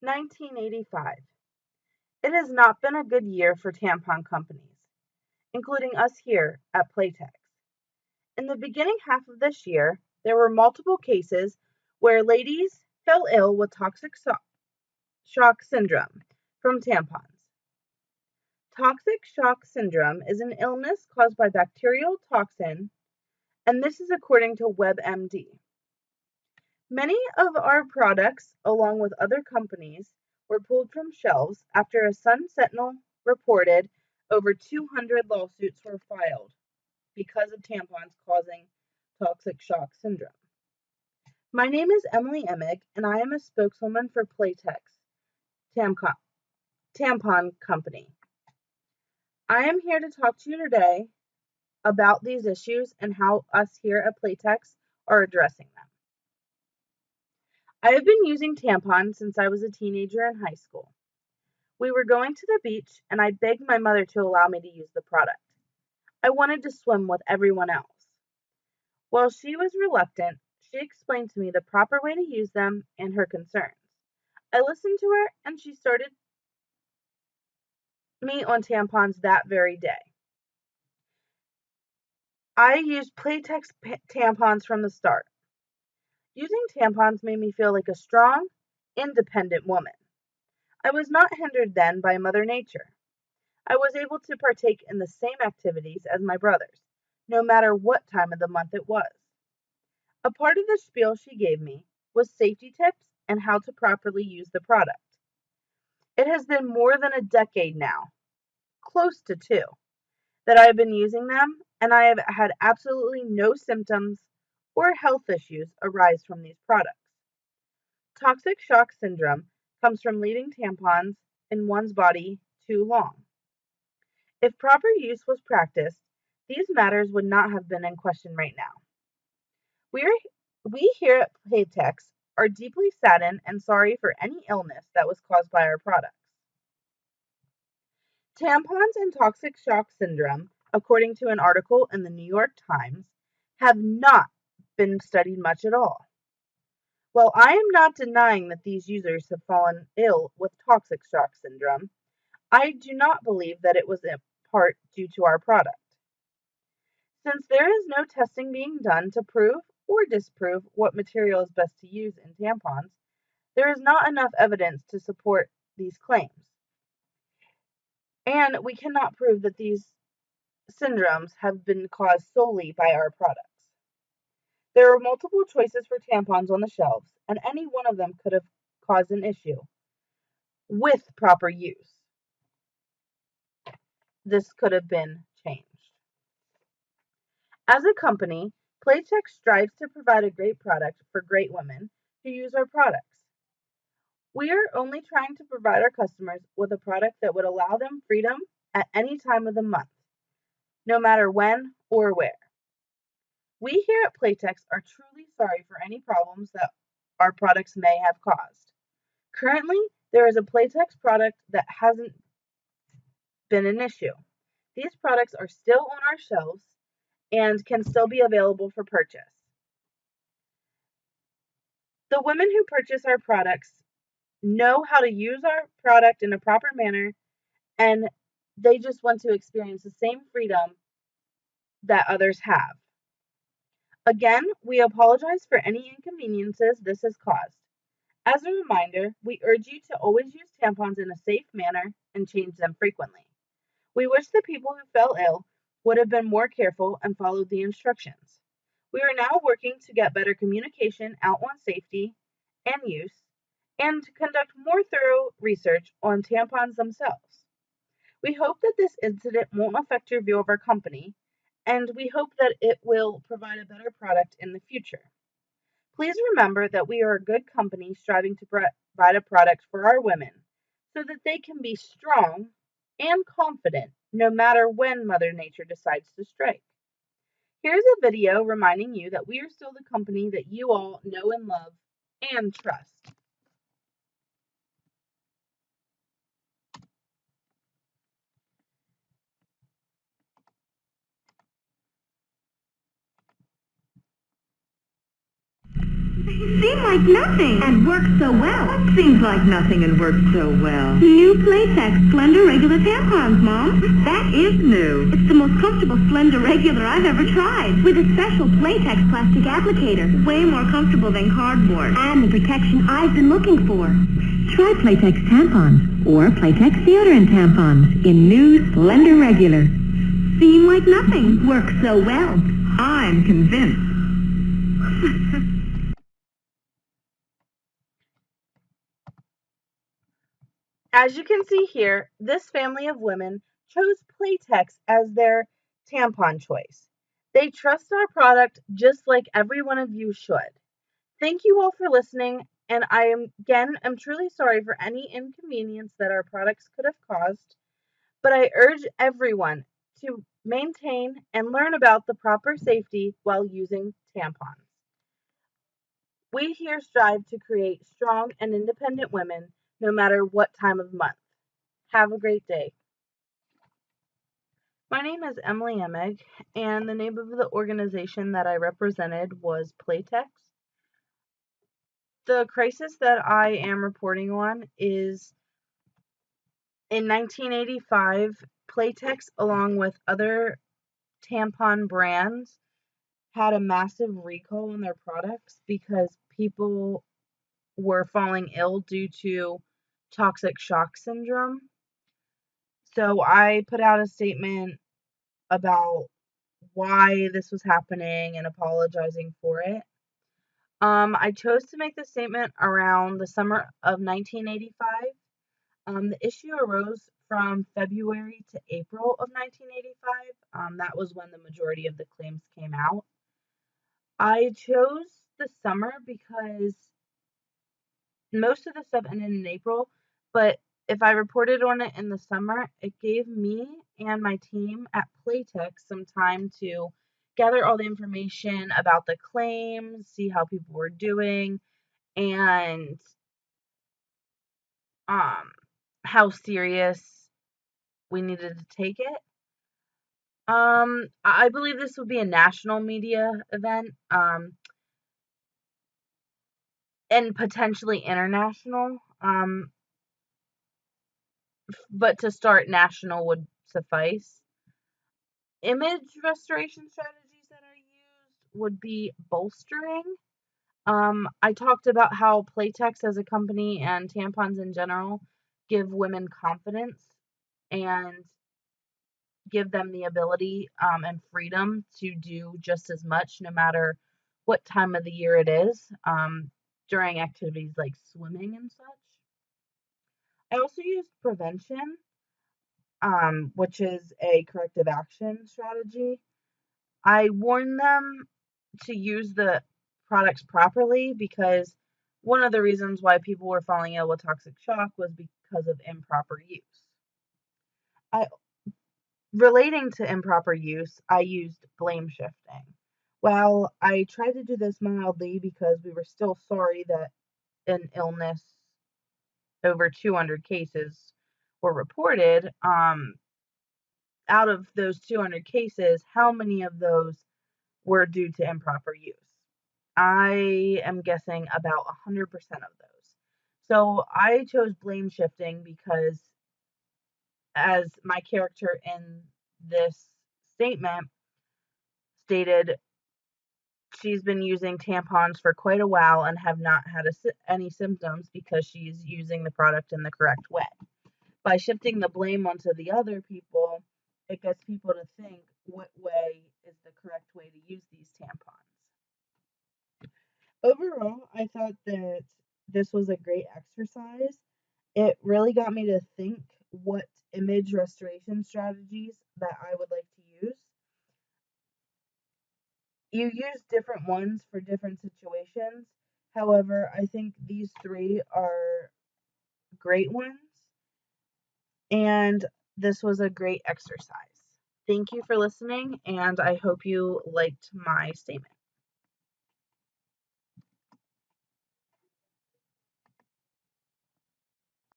1985. It has not been a good year for tampon companies, including us here at Playtex. In the beginning half of this year, there were multiple cases where ladies fell ill with toxic shock syndrome from tampons. Toxic shock syndrome is an illness caused by bacterial toxin, and this is according to WebMD. Many of our products, along with other companies, were pulled from shelves after a Sun Sentinel reported over 200 lawsuits were filed because of tampons causing toxic shock syndrome. My name is Emily Emig, and I am a spokeswoman for Playtex Tampon Company. I am here to talk to you today about these issues and how us here at Playtex are addressing them. I have been using tampons since I was a teenager in high school. We were going to the beach, and I begged my mother to allow me to use the product. I wanted to swim with everyone else. While she was reluctant, she explained to me the proper way to use them and her concerns. I listened to her, and she started me on tampons that very day. I used Playtex tampons from the start. Using tampons made me feel like a strong, independent woman. I was not hindered then by Mother Nature. I was able to partake in the same activities as my brothers, no matter what time of the month it was. A part of the spiel she gave me was safety tips and how to properly use the product. It has been more than a decade now, close to 2, that I have been using them, and I have had absolutely no symptoms or health issues arise from these products. Toxic shock syndrome comes from leaving tampons in one's body too long. If proper use was practiced, these matters would not have been in question right now. We here at Playtex are deeply saddened and sorry for any illness that was caused by our products. Tampons and toxic shock syndrome, according to an article in the New York Times, have not been studied much at all. While I am not denying that these users have fallen ill with toxic shock syndrome, I do not believe that it was in part due to our product. Since there is no testing being done to prove or disprove what material is best to use in tampons, there is not enough evidence to support these claims. And we cannot prove that these syndromes have been caused solely by our products. There are multiple choices for tampons on the shelves, and any one of them could have caused an issue with proper use. This could have been changed. As a company, Playtex strives to provide a great product for great women who use our products. We are only trying to provide our customers with a product that would allow them freedom at any time of the month, no matter when or where. We here at Playtex are truly sorry for any problems that our products may have caused. Currently, there is a Playtex product that hasn't been an issue. These products are still on our shelves and can still be available for purchase. The women who purchase our products know how to use our product in a proper manner, and they just want to experience the same freedom that others have. Again, we apologize for any inconveniences this has caused. As a reminder, we urge you to always use tampons in a safe manner and change them frequently. We wish the people who fell ill would have been more careful and followed the instructions. We are now working to get better communication out on safety and use, and to conduct more thorough research on tampons themselves. We hope that this incident won't affect your view of our company, and we hope that it will provide a better product in the future. Please remember that we are a good company striving to provide a product for our women so that they can be strong and confident no matter when Mother Nature decides to strike. Here's a video reminding you that we are still the company that you all know and love and trust. See my like nothing and works so well. What seems like nothing and works so well? New Playtex Slender Regular tampons, Mom. That is new. It's the most comfortable Slender Regular I've ever tried. With a special Playtex plastic applicator. Way more comfortable than cardboard. And the protection I've been looking for. Try Playtex tampons or Playtex deodorant tampons in new Slender Regular. Seem like nothing. Works so well. I'm convinced. As you can see here, this family of women chose Playtex as their tampon choice. They trust our product just like every one of you should. Thank you all for listening, and I am truly sorry for any inconvenience that our products could have caused, but I urge everyone to maintain and learn about the proper safety while using tampons. We here strive to create strong and independent women no matter what time of month. Have a great day. My name is Emily Emig, and the name of the organization that I represented was Playtex. The crisis that I am reporting on is in 1985, Playtex, along with other tampon brands, had a massive recall on their products because people were falling ill due to toxic shock syndrome. So I put out a statement about why this was happening and apologizing for it. I chose to make this statement around the summer of 1985. The issue arose from February to April of 1985. That was when the majority of the claims came out. I chose the summer because most of the stuff ended in April, but if I reported on it in the summer, it gave me and my team at Playtex some time to gather all the information about the claims, see how people were doing, and how serious we needed to take it. I believe this would be a national media event, and potentially international. But to start, national would suffice. Image restoration strategies that are used would be bolstering. I talked about how Playtex as a company and tampons in general give women confidence and give them the ability and freedom to do just as much no matter what time of the year it is, during activities like swimming and such. I also used prevention, which is a corrective action strategy. I warned them to use the products properly because one of the reasons why people were falling ill with toxic shock was because of improper use. I Relating to improper use, I used blame shifting. Well, I tried to do this mildly because we were still sorry that an illness over 200 cases were reported. Out of those 200 cases, how many of those were due to improper use? I am guessing about 100% of those. So I chose blame shifting because, as my character in this statement stated, she's been using tampons for quite a while and have not had any symptoms because she's using the product in the correct way. By shifting the blame onto the other people, it gets people to think what way is the correct way to use these tampons. Overall, I thought that this was a great exercise. It really got me to think what image restoration strategies that I would like to use. You use different ones for different situations. However, I think these three are great ones, and this was a great exercise. Thank you for listening, and I hope you liked my statement.